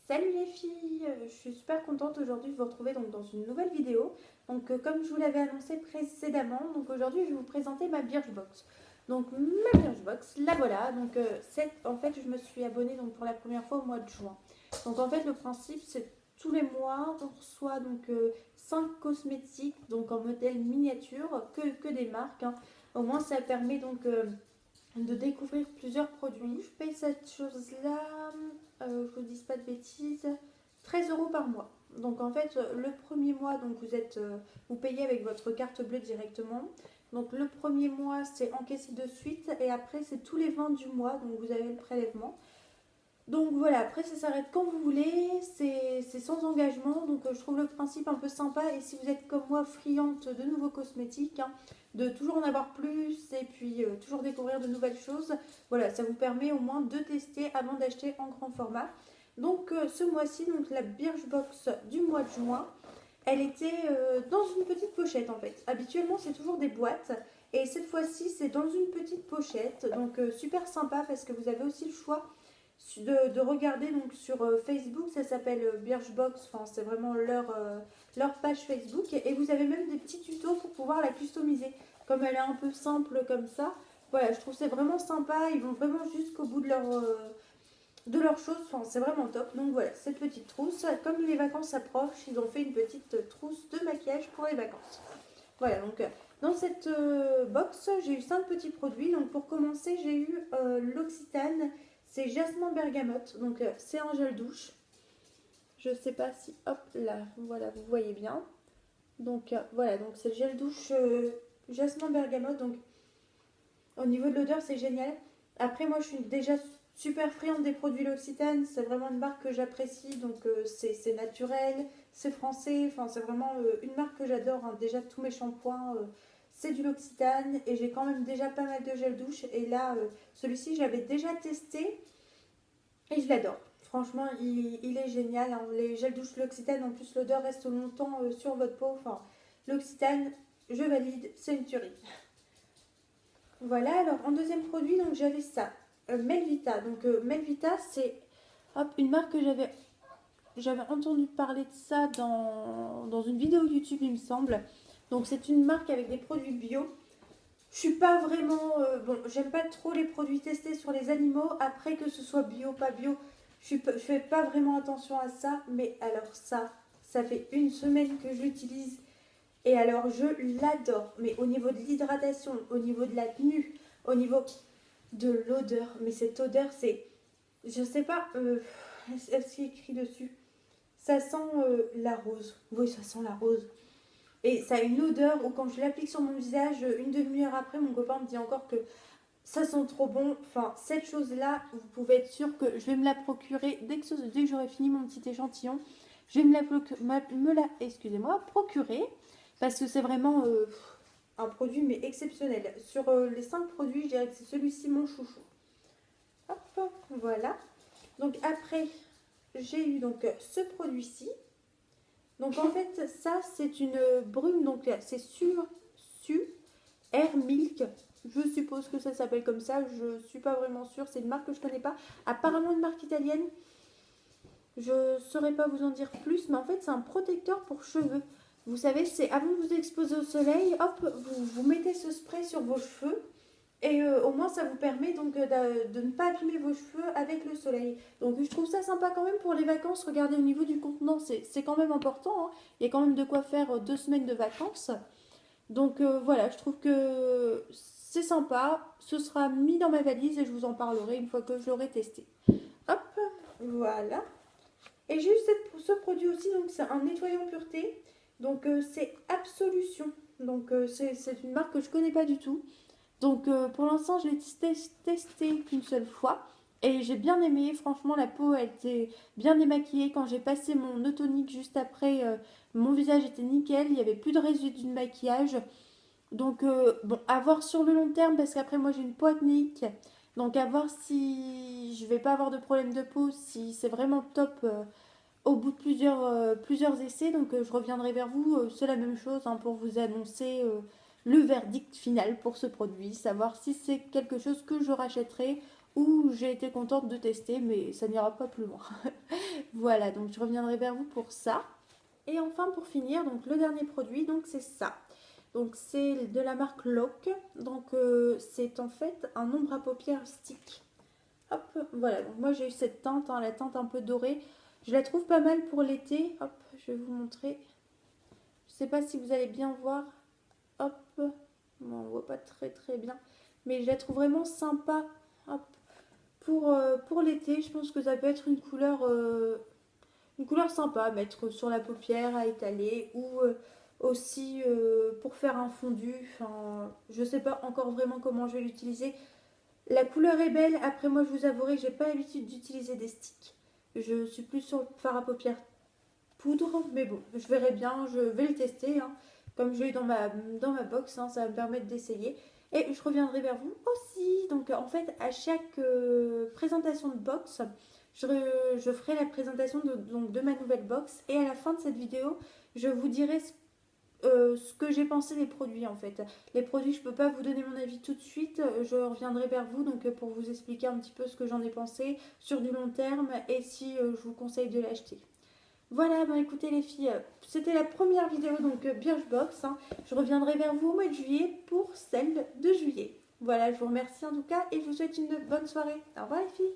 Salut les filles, je suis super contente aujourd'hui de vous retrouver donc dans une nouvelle vidéo. Comme je vous l'avais annoncé précédemment, donc aujourd'hui je vais vous présenter ma Birchbox. Donc ma Birchbox, la voilà. En fait je me suis abonnée donc pour la première fois au mois de juin. Donc en fait le principe c'est tous les mois on reçoit 5 cosmétiques donc en modèle miniature que des marques, hein. Au moins ça permet de découvrir plusieurs produits. Je paye cette chose-là, je vous dis pas de bêtises, 13 € par mois. Donc en fait, le premier mois, vous payez avec votre carte bleue directement. Donc le premier mois, c'est encaissé de suite et après, c'est tous les 20 du mois, donc vous avez le prélèvement. Donc voilà, après ça s'arrête quand vous voulez, c'est sans engagement, je trouve le principe un peu sympa et si vous êtes comme moi friande de nouveaux cosmétiques, hein, de toujours en avoir plus et puis toujours découvrir de nouvelles choses, voilà, ça vous permet au moins de tester avant d'acheter en grand format. Ce mois-ci, donc la Birchbox du mois de juin, elle était dans une petite pochette en fait. Habituellement c'est toujours des boîtes et cette fois-ci c'est dans une petite pochette, super sympa parce que vous avez aussi le choix de regarder donc sur Facebook, ça s'appelle Birchbox, enfin c'est vraiment leur page Facebook et vous avez même des petits tutos pour pouvoir la customiser. Comme elle est un peu simple comme ça, voilà, je trouve c'est vraiment sympa, ils vont vraiment jusqu'au bout de leurs choses, enfin c'est vraiment top. Donc voilà, cette petite trousse, comme les vacances approchent, ils ont fait une petite trousse de maquillage pour les vacances. Voilà, dans cette box, j'ai eu 5 petits produits. Donc pour commencer, j'ai eu l'Occitane, c'est jasmin bergamote, c'est un gel douche. Je sais pas si, hop là, voilà, vous voyez bien. Voilà, donc c'est le gel douche jasmin bergamote. Donc au niveau de l'odeur, c'est génial. Après, moi, je suis déjà super friande des produits L'Occitane. C'est vraiment une marque que j'apprécie. C'est naturel, c'est français. Enfin, c'est vraiment une marque que j'adore, hein. Déjà, tous mes shampoings, c'est du L'Occitane. Et j'ai quand même déjà pas mal de gel douche. Et là, celui-ci, j'avais déjà testé et je l'adore. Franchement, il est génial, hein. Les gels douche L'Occitane, en plus, l'odeur reste longtemps sur votre peau. Enfin, L'Occitane, je valide, c'est une tuerie. Voilà, alors en deuxième produit, donc j'avais ça, Melvita. Melvita, c'est hop, une marque que j'avais entendu parler de ça dans une vidéo YouTube, il me semble. Donc c'est une marque avec des produits bio. Je suis pas vraiment, bon, j'aime pas trop les produits testés sur les animaux. Après que ce soit bio, pas bio, je fais pas vraiment attention à ça. Mais alors ça fait une semaine que je l'utilise et alors, je l'adore. Mais au niveau de l'hydratation, au niveau de la tenue, au niveau de l'odeur, mais cette odeur, c'est. Je sais pas, ce qui est écrit dessus. Ça sent la rose. Oui, ça sent la rose. Et ça a une odeur où, quand je l'applique sur mon visage, une demi-heure après, mon copain me dit encore que ça sent trop bon. Enfin, cette chose-là, vous pouvez être sûr que je vais me la procurer dès que j'aurai fini mon petit échantillon. Je vais excusez-moi, procurer parce que c'est vraiment un produit mais exceptionnel. Sur les 5 produits, je dirais que c'est celui-ci mon chouchou. Hop, voilà. Donc après, j'ai eu ce produit-ci. Donc en fait, ça c'est une brume, c'est Su Air Milk. Je suppose que ça s'appelle comme ça, je suis pas vraiment sûre, c'est une marque que je connais pas. Apparemment une marque italienne. Je saurais pas vous en dire plus, mais en fait c'est un protecteur pour cheveux. Vous savez, c'est avant de vous exposer au soleil, hop, vous mettez ce spray sur vos cheveux et au moins ça vous permet de ne pas abîmer vos cheveux avec le soleil. Donc je trouve ça sympa quand même pour les vacances. Regardez au niveau du contenant, c'est quand même important, hein. Il y a quand même de quoi faire 2 semaines de vacances. Voilà, je trouve que c'est sympa. Ce sera mis dans ma valise et je vous en parlerai une fois que je l'aurai testé. Hop, voilà. Et j'ai eu ce produit aussi, donc c'est un nettoyant pureté. C'est Absolution. C'est une marque que je connais pas du tout. Pour l'instant, je l'ai testé qu'une seule fois. Et j'ai bien aimé. Franchement, la peau elle était bien démaquillée. Quand j'ai passé mon eau tonique juste après, mon visage était nickel. Il n'y avait plus de résidus de maquillage. Bon, à voir sur le long terme parce qu'après, moi, j'ai une peau acnéique. Donc, à voir si je vais pas avoir de problème de peau, si c'est vraiment top au bout de plusieurs essais. Je reviendrai vers vous. C'est la même chose, hein, pour vous annoncer le verdict final pour ce produit, savoir si c'est quelque chose que je rachèterai ou j'ai été contente de tester, mais ça n'ira pas plus loin. Voilà, donc je reviendrai vers vous pour ça. Et enfin pour finir, donc le dernier produit, donc c'est ça. Donc c'est de la marque Lock. Donc c'est en fait un ombre à paupières stick. Hop, voilà. Donc moi j'ai eu cette teinte, hein, la teinte un peu dorée. Je la trouve pas mal pour l'été. Hop, je vais vous montrer. Je sais pas si vous allez bien voir. Hop, bon, on voit pas très bien. Mais je la trouve vraiment sympa. Hop, pour l'été, je pense que ça peut être une couleur sympa à mettre sur la paupière, à étaler ou aussi pour faire un fondu. Enfin, je sais pas encore vraiment comment je vais l'utiliser. La couleur est belle. Après, moi, je vous avouerai que j'ai pas l'habitude d'utiliser des sticks. Je suis plus sur le fard à paupières poudre, mais bon, je verrai bien. Je vais le tester, hein. Comme je l'ai dans ma box, hein, ça va me permettre d'essayer. Et je reviendrai vers vous aussi. Donc, en fait, à chaque présentation de box, je ferai la présentation de ma nouvelle box. Et à la fin de cette vidéo, je vous dirai ce que j'ai pensé des produits en fait. Les produits, je peux pas vous donner mon avis tout de suite. Je reviendrai vers vous donc pour vous expliquer un petit peu ce que j'en ai pensé sur du long terme et si je vous conseille de l'acheter. Voilà, ben écoutez les filles, c'était la première vidéo donc Birchbox, hein. Je reviendrai vers vous au mois de juillet pour celle de juillet. Voilà, je vous remercie en tout cas et je vous souhaite une bonne soirée. Au revoir les filles.